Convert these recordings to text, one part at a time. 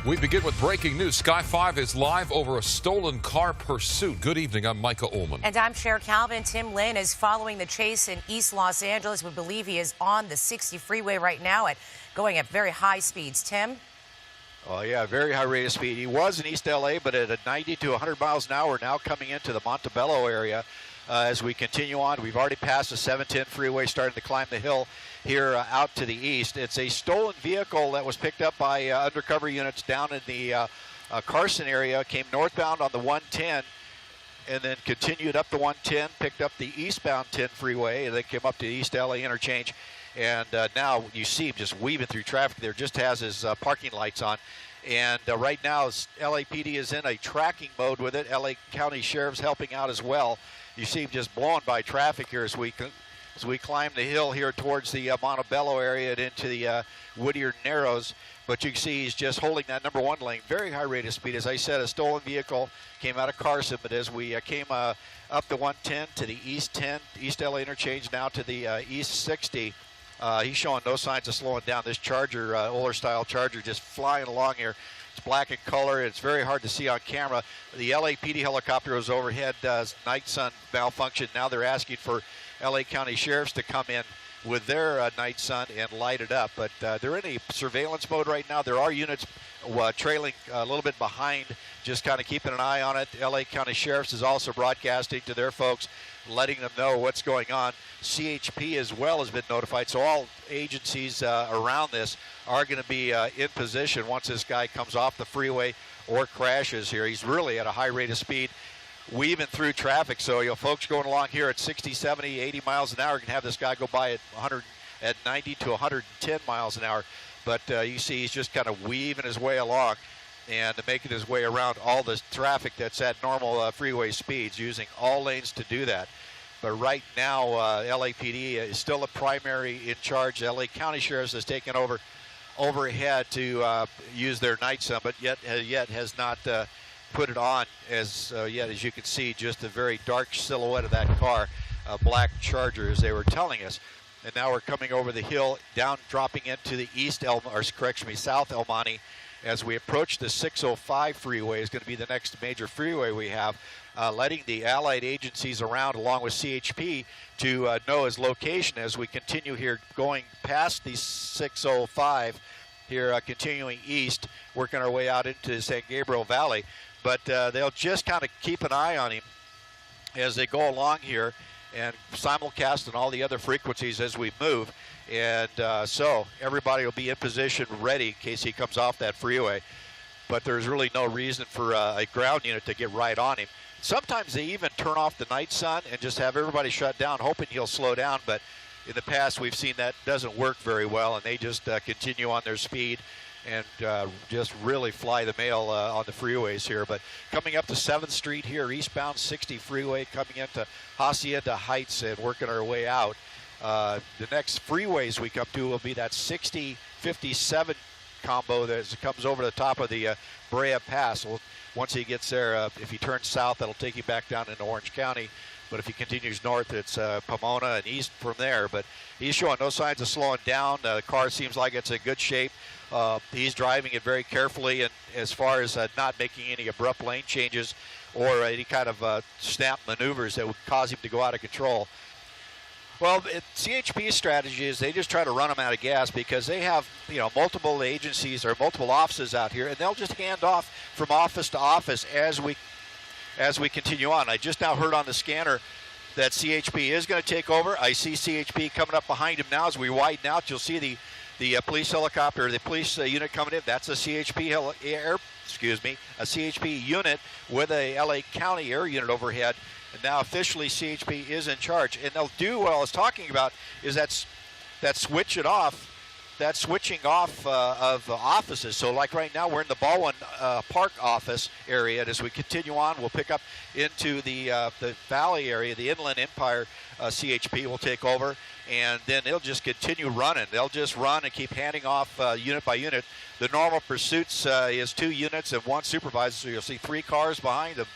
We begin with breaking news. Sky 5 is live over a stolen car pursuit. Good evening. I'm Micah Ullman. And I'm Cher Calvin. Tim Lynn is following the chase in East Los Angeles. We believe he is on the 60 freeway right now going at very high speeds. Tim? Oh, yeah, very high rate of speed. He was in East L.A., but at 90 to 100 miles an hour, now coming into the Montebello area. As we continue on, we've already passed the 710 freeway, starting to climb the hill here out to the east. It's a stolen vehicle that was picked up by undercover units down in the Carson area, came northbound on the 110, and then continued up the 110, picked up the eastbound 10 freeway, and then came up to the East LA interchange. And now you see him just weaving through traffic there, just has his parking lights on. And right now, LAPD is in a tracking mode with it. LA County Sheriff's helping out as well. You see him just blowing by traffic here as we climb the hill here towards the Montebello area and into the Whittier Narrows. But you can see he's just holding that number one lane. Very high rate of speed. As I said, a stolen vehicle came out of Carson, but as we came up the 110 to the East 10, East LA interchange, now to the East 60, he's showing no signs of slowing down. This Charger, Oler-style Charger, just flying along here. It's black in color. It's very hard to see on camera. The LAPD helicopter was overhead. Night sun malfunction. Now they're asking for LA County Sheriffs to come in with their night sun and light it up. But they're in a surveillance mode right now. There are units trailing a little bit behind, just kind of keeping an eye on it. LA County Sheriffs is also broadcasting to their folks, letting them know what's going on. CHP as well has been notified, so all agencies around this are going to be in position once this guy comes off the freeway or crashes here. He's really at a high rate of speed, weaving through traffic. So, folks going along here at 60, 70, 80 miles an hour can have this guy go by at 90 to 110 miles an hour. But you see he's just kind of weaving his way along and making his way around all the traffic that's at normal freeway speeds, using all lanes to do that. But right now, LAPD is still a primary in charge. LA County Sheriff's has taken overhead to use their night sun, but yet has not put it on as yet. As you can see, just a very dark silhouette of that car, a black Charger, as they were telling us. And now we're coming over the hill, down, dropping into the South El Monte. As we approach the 605 freeway, is going to be the next major freeway we have, letting the allied agencies around, along with CHP, to know his location as we continue here, going past the 605 here, continuing east, working our way out into San Gabriel Valley. But they'll just kind of keep an eye on him as they go along here and simulcast on all the other frequencies as we move. And so everybody will be in position, ready in case he comes off that freeway. But there's really no reason for a ground unit to get right on him. Sometimes they even turn off the night sun and just have everybody shut down, hoping he'll slow down. But in the past, we've seen that doesn't work very well, and they just continue on their speed and just really fly the mail on the freeways here. But coming up to 7th Street here, eastbound 60 freeway, coming into Hacienda Heights and working our way out. The next freeways we come to will be that 60-57 combo that comes over the top of the Brea Pass. Well, once he gets there, if he turns south, that'll take him back down into Orange County. But if he continues north, it's Pomona and east from there. But he's showing no signs of slowing down. The car seems like it's in good shape. He's driving it very carefully, and as far as not making any abrupt lane changes or any kind of snap maneuvers that would cause him to go out of control. Well, CHP's strategy is they just try to run them out of gas because they have, multiple agencies or multiple offices out here, and they'll just hand off from office to office as we continue on. I just now heard on the scanner that CHP is going to take over. I see CHP coming up behind him now as we widen out. You'll see the police helicopter, the police unit coming in. That's a CHP a CHP unit with a LA County air unit overhead. And now officially CHP is in charge. And they'll do what I was talking about is that switching off of offices. So like right now we're in the Baldwin Park office area, and as we continue on, we'll pick up into the Valley area, the Inland Empire. CHP will take over, and then they'll just continue running. They'll just run and keep handing off unit by unit. The normal pursuits is 2 units and 1 supervisor, so you'll see 3 cars behind them.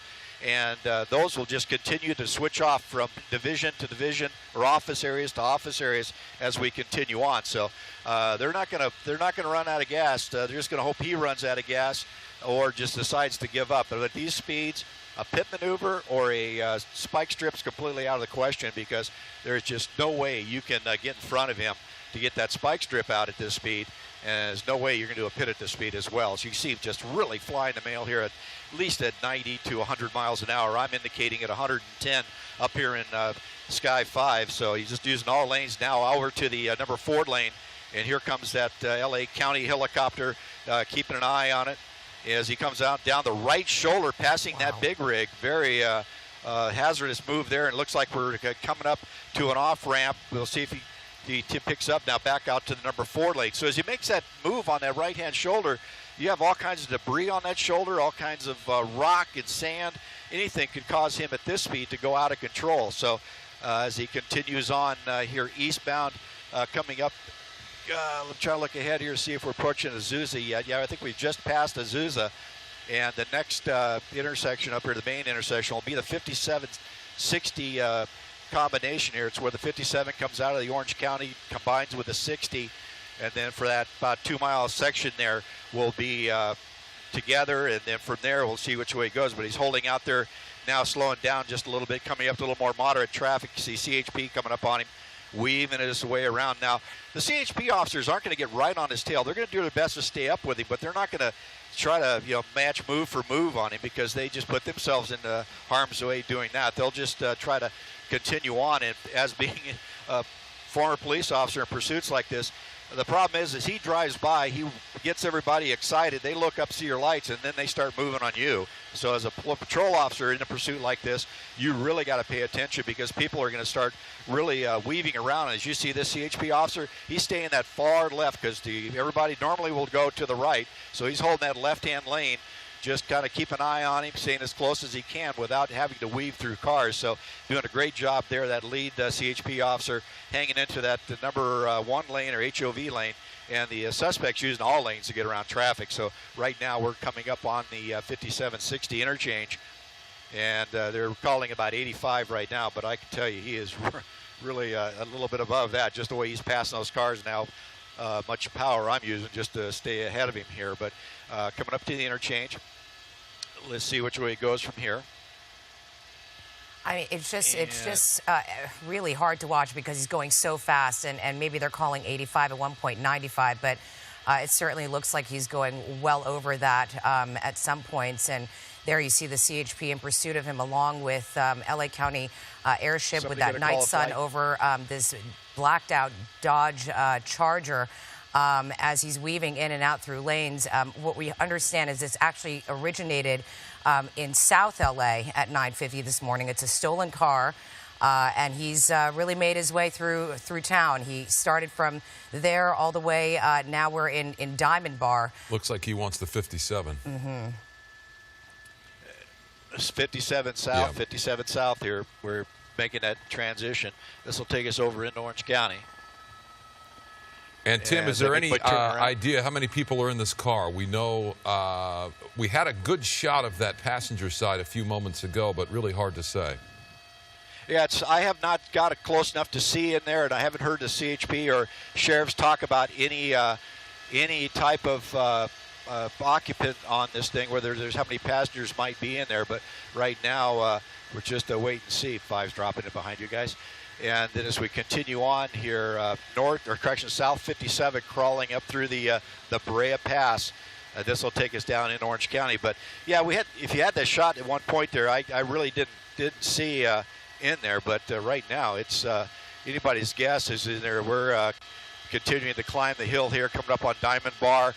and those will just continue to switch off from division to division or office areas to office areas as we continue on. So they're not going to run out of gas. They're just going to hope he runs out of gas or just decides to give up. But at these speeds, a pit maneuver or a spike strip is completely out of the question, because there's just no way you can get in front of him to get that spike strip out at this speed. And there's no way you're going to do a pit at this speed as well. So you see him just really flying the mail here at least at 90 to 100 miles an hour. I'm indicating at 110 up here in Sky 5. So he's just using all lanes now over to the number 4 lane. And here comes that LA County helicopter, keeping an eye on it as he comes out down the right shoulder, passing that big rig. Very hazardous move there. And it looks like we're coming up to an off ramp. We'll see if he picks up now back out to the number 4 lane. So as he makes that move on that right-hand shoulder, you have all kinds of debris on that shoulder, all kinds of rock and sand. Anything could cause him at this speed to go out of control. So as he continues on here eastbound, coming up, let's try to look ahead here, see if we're approaching Azusa yet. Yeah, I think we've just passed Azusa. And the next intersection up here, the main intersection, will be the 5760 combination here. It's where the 57 comes out of the Orange County, combines with the 60, and then for that about 2-mile section there will be together, and then from there we'll see which way it goes. But he's holding out there now, slowing down just a little bit, coming up to a little more moderate traffic. You see CHP coming up on him, weaving his way around. Now the CHP officers aren't going to get right on his tail. They're going to do their best to stay up with him, but they're not going to try to match move for move on him, because they just put themselves into harm's way doing that. They'll just try to continue on. And as being a former police officer in pursuits like this, the problem is he drives by, he gets everybody excited, they look up, see your lights, and then they start moving on you. So as a patrol officer in a pursuit like this, you really got to pay attention, because people are going to start really weaving around. As you see this CHP officer, he's staying that far left, because everybody normally will go to the right, so he's holding that left-hand lane. Just kind of keep an eye on him, staying as close as he can without having to weave through cars. So doing a great job there, that lead CHP officer hanging into that number 1 lane or HOV lane, and the suspects using all lanes to get around traffic. So right now we're coming up on the 5760 interchange, and they're calling about 85 right now, but I can tell you he is really a little bit above that, just the way he's passing those cars now. Much power I'm using just to stay ahead of him here. But coming up to the interchange, let's see which way it goes from here. I mean, it's just really hard to watch, because he's going so fast, and maybe they're calling 85 at one point, 95, but it certainly looks like he's going well over that at some points. And there you see the CHP in pursuit of him, along with LA County airship with that night sun over this blacked out Dodge Charger as he's weaving in and out through lanes. What we understand is this actually originated in South LA at 9:50 this morning. It's a stolen car, and he's really made his way through town. He started from there all the way. Now we're in Diamond Bar. Looks like he wants the 57. Mm-hmm. 57 south, yeah. 57 south here. We're making that transition. This will take us over into Orange County. And Tim, is there any idea how many people are in this car? We know we had a good shot of that passenger side a few moments ago, but really hard to say. Yeah, I have not got it close enough to see in there, and I haven't heard the CHP or sheriffs talk about any type of occupant on this thing, whether there's how many passengers might be in there. But right now, we're just wait and see. 5's dropping it behind you guys. And then as we continue on here, south 57 crawling up through the Brea Pass. This will take us down in Orange County. But yeah, if you had that shot at one point there, I really didn't see in there. But right now, it's anybody's guess is in there. We're continuing to climb the hill here, coming up on Diamond Bar.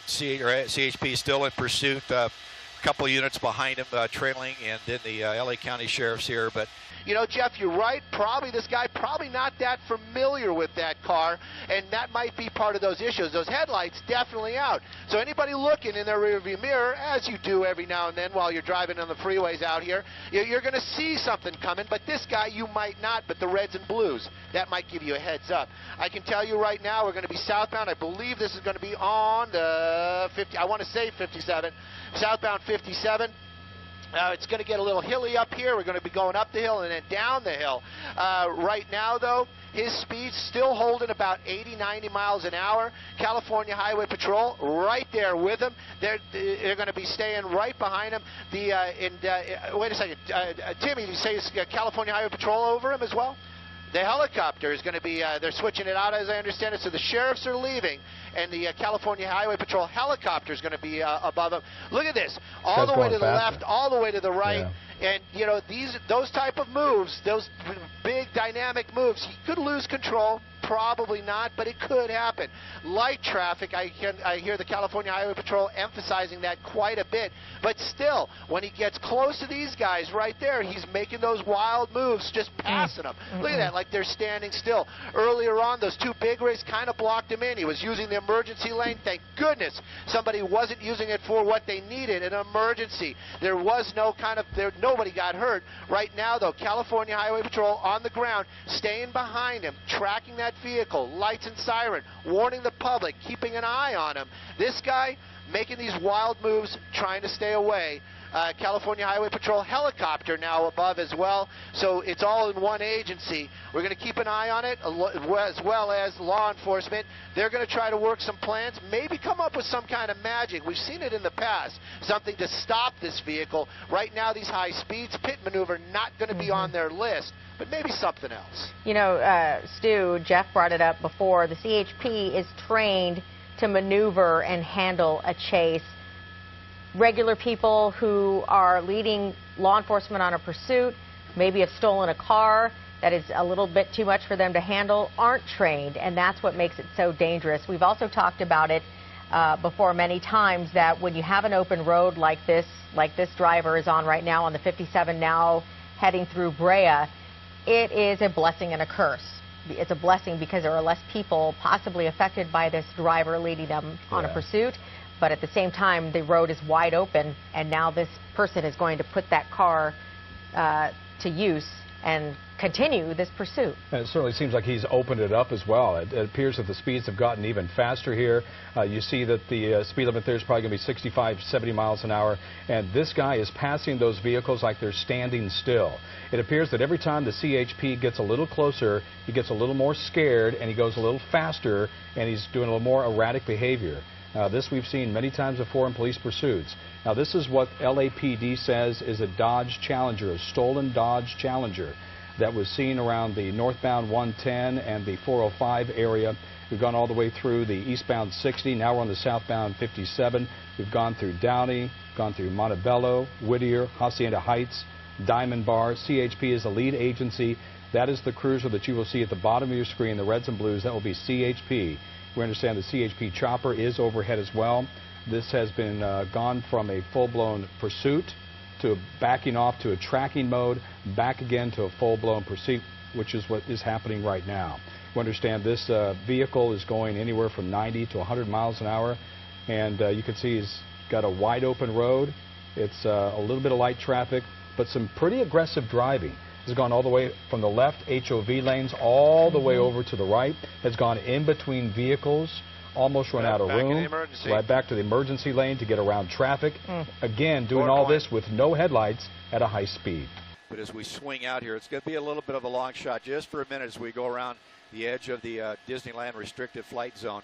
CHP still in pursuit. A couple of units behind him trailing, and then the LA County Sheriff's here. But you know, Jeff, you're right. This guy probably not that familiar with that car, and that might be part of those issues. Those headlights definitely out. So anybody looking in their rearview mirror, as you do every now and then while you're driving on the freeways out here, you're going to see something coming. But this guy, you might not. But the reds and blues, that might give you a heads up. I can tell you right now, we're going to be southbound. I believe this is going to be on the 50. I want to say 57, southbound 57. It's going to get a little hilly up here. We're going to be going up the hill and then down the hill. Right now, though, his speed's still holding about 80, 90 miles an hour. California Highway Patrol right there with him. They're going to be staying right behind him. Wait a second. Timmy, did you say California Highway Patrol over him as well? The helicopter is going to be, they're switching it out as I understand it, so the sheriffs are leaving, and the California Highway Patrol helicopter is going to be above them. Look at this, all the way to the left, all the way to the right, and you know, those type of moves, those big dynamic moves, he could lose control. Probably not, but it could happen. Light traffic, I hear the California Highway Patrol emphasizing that quite a bit. But still, when he gets close to these guys right there, he's making those wild moves, just passing them. Look at that, like they're standing still. Earlier on, those two big rigs kind of blocked him in. He was using the emergency lane. Thank goodness somebody wasn't using it for what they needed, an emergency. There was no nobody got hurt. Right now, though, California Highway Patrol on the ground, staying behind him, tracking that vehicle, lights and siren, warning the public, keeping an eye on him. This guy making these wild moves, trying to stay away. California Highway Patrol helicopter now above as well, so it's all in one agency. We're going to keep an eye on it, as well as law enforcement. They're going to try to work some plans, maybe come up with some kind of magic. We've seen it in the past, something to stop this vehicle. Right now, these high speeds, pit maneuver, not going to be on their list, but maybe something else. You know, Stu, Jeff brought it up before, the CHP is trained to maneuver and handle a chase. Regular people who are leading law enforcement on a pursuit, maybe have stolen a car that is a little bit too much for them to handle, aren't trained, and that's what makes it so dangerous. We've also talked about it before many times, that when you have an open road like this driver is on right now on the 57 now heading through Brea, it is a blessing and a curse. It's a blessing because there are less people possibly affected by this driver leading them on a pursuit. But at the same time, the road is wide open, and now this person is going to put that car to use and continue this pursuit. And it certainly seems like he's opened it up as well. It appears that the speeds have gotten even faster here. You see that the speed limit there is probably going to be 65, 70 miles an hour, and this guy is passing those vehicles like they're standing still. It appears that every time the CHP gets a little closer, he gets a little more scared, and he goes a little faster, and he's doing a little more erratic behavior. This we've seen many times before in police pursuits. Now, this is what LAPD says is a Dodge Challenger, a stolen Dodge Challenger that was seen around the northbound 110 and the 405 area. We've gone all the way through the eastbound 60. Now we're on the southbound 57. We've gone through Downey, gone through Montebello, Whittier, Hacienda Heights, Diamond Bar. CHP is the lead agency. That is the cruiser that you will see at the bottom of your screen, the reds and blues. That will be CHP. We understand the CHP chopper is overhead as well. This has been gone from a full-blown pursuit to backing off to a tracking mode, back again to a full-blown pursuit, which is what is happening right now. We understand this vehicle is going anywhere from 90 to 100 miles an hour, and you can see he's got a wide-open road. It's a little bit of light traffic, but some pretty aggressive driving. Has gone all the way from the left HOV lanes all the way over to the right, has gone in between vehicles, almost run out of room, right back to the emergency lane to get around traffic. Again, doing all this with no headlights at a high speed. But as we swing out here, it's going to be a little bit of a long shot just for a minute as we go around the edge of the Disneyland restricted flight zone.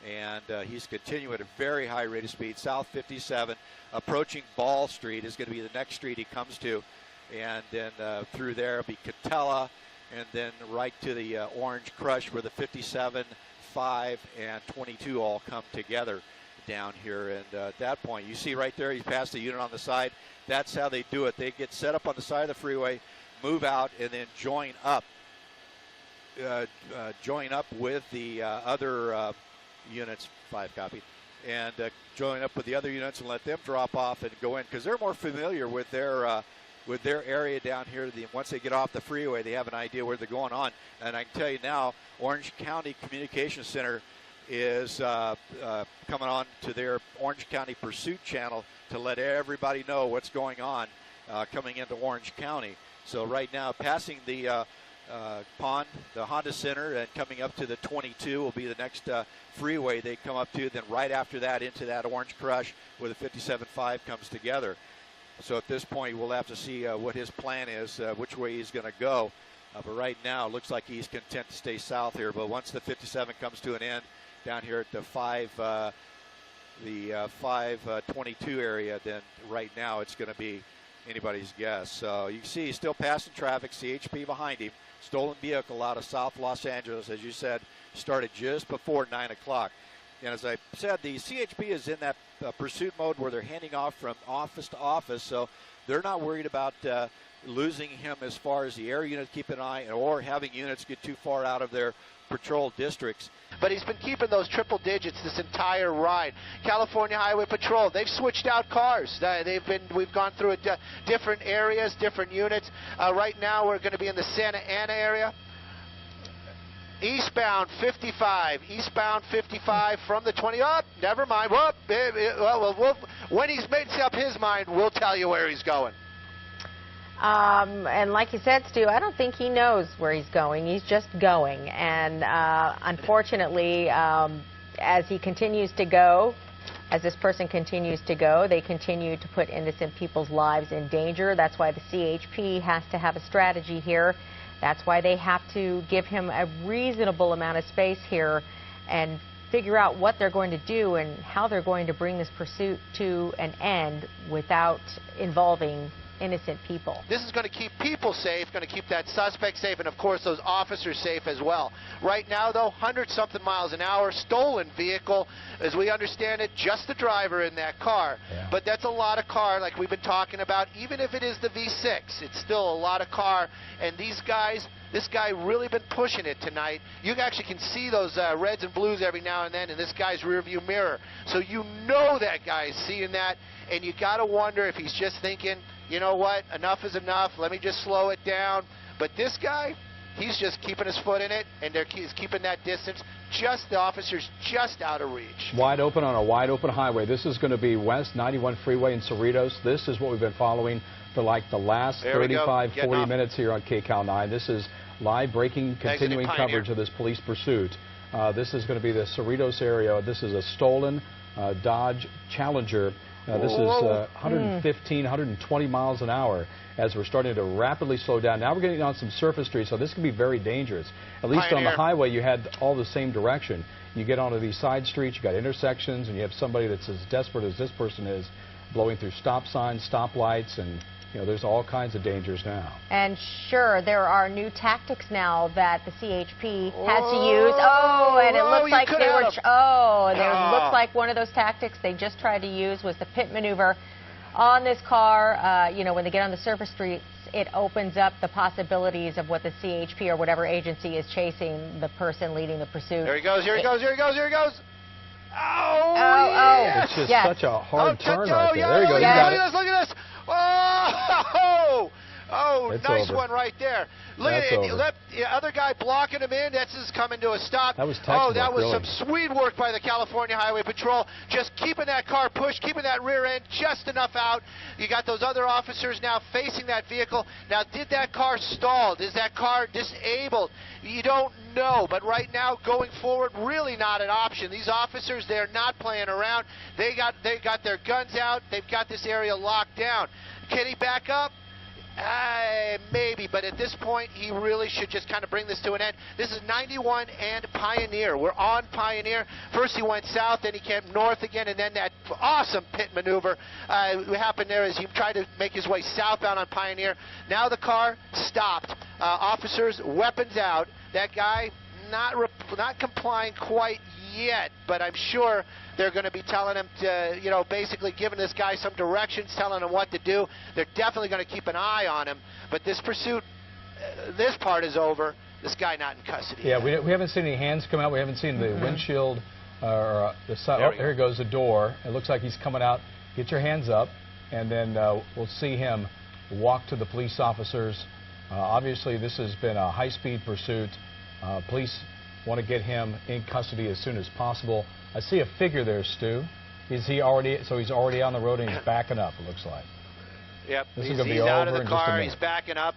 And he's continuing at a very high rate of speed. South 57, approaching Ball Street is going to be the next street he comes to. And then through there will be Catella, and then right to the Orange Crush where the 57, 5, and 22 all come together down here. And at that point, you see right there, he's passed the unit on the side. That's how they do it. They get set up on the side of the freeway, move out, and then join up with the other units, 5 copy, and join up with the other units and let them drop off and go in because they're more familiar with their area down here. Once they get off the freeway, they have an idea where they're going on. And I can tell you now, Orange County Communications Center is coming on to their Orange County Pursuit channel to let everybody know what's going on coming into Orange County. So right now, passing the pond, the Honda Center, and coming up to the 22 will be the next freeway they come up to. Then right after that into that Orange Crush where the 57.5 comes together. So at this point, we'll have to see what his plan is, which way he's going to go. But right now, it looks like he's content to stay south here. But once the 57 comes to an end down here at the 522 area, then right now it's going to be anybody's guess. So you can see he's still passing traffic, CHP behind him. Stolen vehicle out of South Los Angeles, as you said, started just before 9 o'clock. And as I said, the CHP is in that pursuit mode where they're handing off from office to office, so they're not worried about losing him as far as the air unit keep an eye or having units get too far out of their patrol districts. But he's been keeping those triple digits this entire ride. California Highway Patrol, they've switched out cars. We've gone through it, different areas, different units. Right now we're going to be in the Santa Ana area. Eastbound 55 from the 20 up. Never mind. When he's made up his mind, we'll tell you where he's going. And like you said, Stu, I don't think he knows where he's going. He's just going. And unfortunately, as he continues to go, as this person continues to go, they continue to put innocent people's lives in danger. That's why the CHP has to have a strategy here. That's why they have to give him a reasonable amount of space here and figure out what they're going to do and how they're going to bring this pursuit to an end without involving innocent people. This is going to keep people safe, going to keep that suspect safe, and of course those officers safe as well. Right now though, 100-something miles an hour, stolen vehicle, as we understand it, just the driver in that car. Yeah. But that's a lot of car, like we've been talking about. Even if it is the V6, it's still a lot of car, and these guys, this guy really been pushing it tonight. You actually can see those reds and blues every now and then in this guy's rearview mirror. So you know that guy is seeing that, and you got to wonder if he's just thinking, you know what, enough is enough, let me just slow it down. But this guy, he's just keeping his foot in it, and he's keeping that distance. Just the officers just out of reach. Wide open on a wide open highway. This is going to be West 91 Freeway in Cerritos. This is what we've been following for like the last 35, 40 minutes here on KCAL 9. This is live breaking, continuing coverage of this police pursuit. This is going to be the Cerritos area. This is a stolen Dodge Challenger. This is 115, 120 miles an hour as we're starting to rapidly slow down. Now we're getting on some surface streets, so this can be very dangerous. At least on the highway, you had all the same direction. You get onto these side streets, you got intersections, and you have somebody that's as desperate as this person is, blowing through stop signs, stop lights, and you know, there's all kinds of dangers now. And sure, there are new tactics now that the CHP has to use. Oh, and it looks like they were. Looks like one of those tactics they just tried to use was the pit maneuver on this car. You know, when they get on the surface streets, it opens up the possibilities of what the CHP or whatever agency is chasing the person leading the pursuit. There he goes. Here he goes. Here he goes. Here he goes. Oh! Yes. It's just such a hard turn right there. There you go. Yeah, look at this. Look at this. Oh, it's nice over. one right there. Look at it. The other guy blocking him in. That's just coming to a stop. That was textbook, that was really. some sweet work by the California Highway Patrol. Just keeping that car pushed, keeping that rear end just enough out. You got those other officers now facing that vehicle. Now, did that car stalled? Is that car disabled? You don't know. But right now, going forward, really not an option. These officers, they're not playing around. They got their guns out. They've got this area locked down. Can he back up? Maybe, but at this point, he really should just kind of bring this to an end. This is 91 and Pioneer. We're on Pioneer. First he went south, then he came north again, and then that awesome pit maneuver happened there as he tried to make his way southbound on Pioneer. Now the car stopped. Officers, weapons out. That guy not complying quite yet, but I'm sure they're going to be telling him to, you know, basically giving this guy some directions, telling him what to do. They're definitely going to keep an eye on him. But this pursuit, this part is over. This guy not in custody. Yeah, we haven't seen any hands come out. We haven't seen the windshield or the side. Oh, here goes the door. It looks like he's coming out. Get your hands up, and then we'll see him walk to the police officers. Obviously, this has been a high-speed pursuit. Police want to get him in custody as soon as possible. I see a figure there, Stu. Is he already? So he's already on the road and he's backing up. It looks like. Yep. This is going to be over out of the in just a car. minute. He's backing up.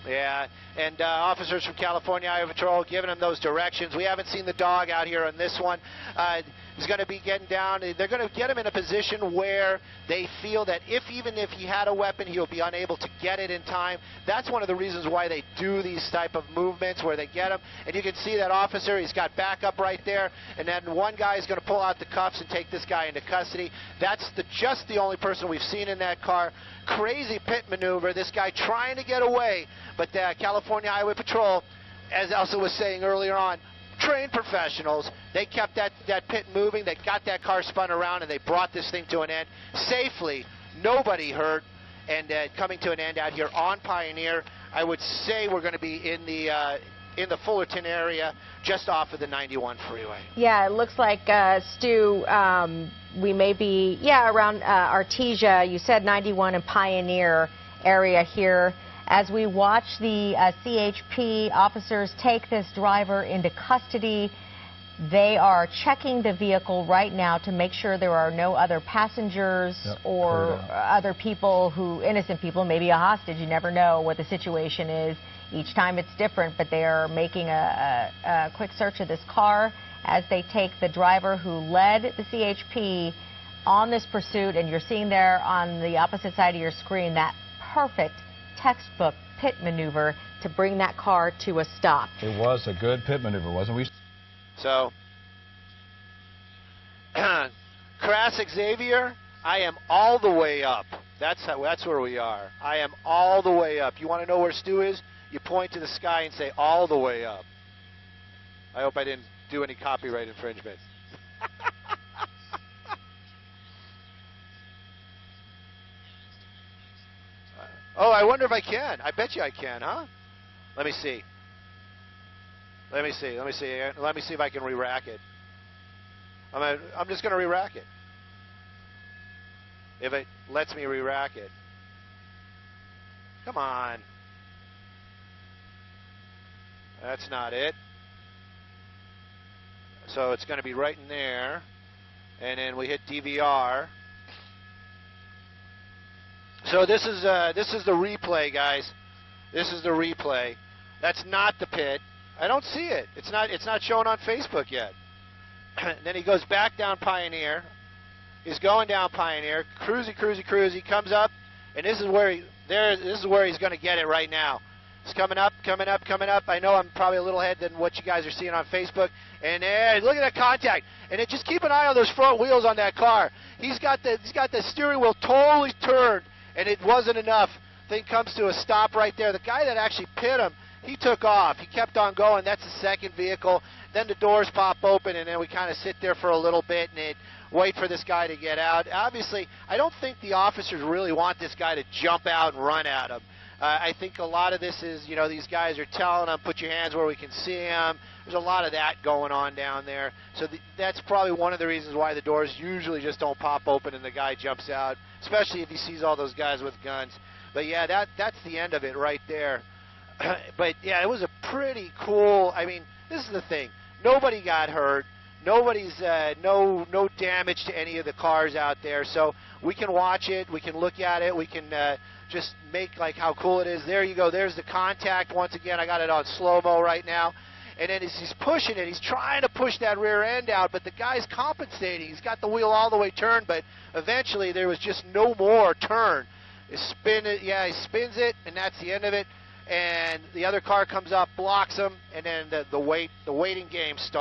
Yeah, and officers from California Highway Patrol giving him those directions. We haven't seen the dog out here on this one. is going to be getting down. They're going to get him in a position where they feel that even if he had a weapon, he'll be unable to get it in time. That's one of the reasons why they do these type of movements where they get him. And you can see that officer, he's got backup right there. And then one guy is going to pull out the cuffs and take this guy into custody. That's just the only person we've seen in that car. Crazy pit maneuver. This guy trying to get away. But the California Highway Patrol, as Elsa was saying earlier on, trained professionals. They kept that pit moving. They got that car spun around, and they brought this thing to an end safely. Nobody hurt, and coming to an end out here on Pioneer. I would say we're going to be in the Fullerton area, just off of the 91 freeway. Yeah, it looks like, Stu, we may be, around Artesia. You said 91 and Pioneer area here. As we watch the CHP officers take this driver into custody, they are checking the vehicle right now to make sure there are no other passengers or other people innocent people, maybe a hostage. You never know what the situation is. Each time it's different, but they are making a quick search of this car as they take the driver who led the CHP on this pursuit. And you're seeing there on the opposite side of your screen that perfect textbook pit maneuver to bring that car to a stop. It was a good pit maneuver, wasn't we? So, Crassick Xavier, I am all the way up. That's where we are. I am all the way up. You want to know where Stu is? You point to the sky and say, all the way up. I hope I didn't do any copyright infringement. Oh, I wonder if I can. I bet you I can, huh? Let me see. Let me see if I can re-rack it. I'm just going to re-rack it. If it lets me re-rack it. Come on. That's not it. So it's going to be right in there. And then we hit DVR. So this is the replay, guys. This is the replay. That's not the pit. I don't see it. It's not showing on Facebook yet. Then he goes back down Pioneer. He's going down Pioneer. Cruisy. Comes up, and this is where he's going to get it right now. It's coming up. I know I'm probably a little ahead than what you guys are seeing on Facebook. And there, look at that contact. And then just keep an eye on those front wheels on that car. He's got the steering wheel totally turned. And it wasn't enough. Thing comes to a stop right there. The guy that actually pit him, he took off. He kept on going. That's the second vehicle. Then the doors pop open, and then we kind of sit there for a little bit and wait for this guy to get out. Obviously, I don't think the officers really want this guy to jump out and run at him. I think a lot of this is, these guys are telling them, put your hands where we can see them. There's a lot of that going on down there. So that's probably one of the reasons why the doors usually just don't pop open and the guy jumps out, especially if he sees all those guys with guns. But, yeah, that's the end of it right there. But, yeah, it was a pretty cool – I mean, this is the thing. Nobody got hurt. Nobody's no damage to any of the cars out there. So we can watch it. We can look at it. We can just make like how cool it is. There you go. There's the contact. Once again, I got it on slow-mo right now. And then as he's pushing it, he's trying to push that rear end out, but the guy's compensating. He's got the wheel all the way turned, but eventually there was just no more turn. He spins it, and that's the end of it. And the other car comes up, blocks him, and then the waiting game starts.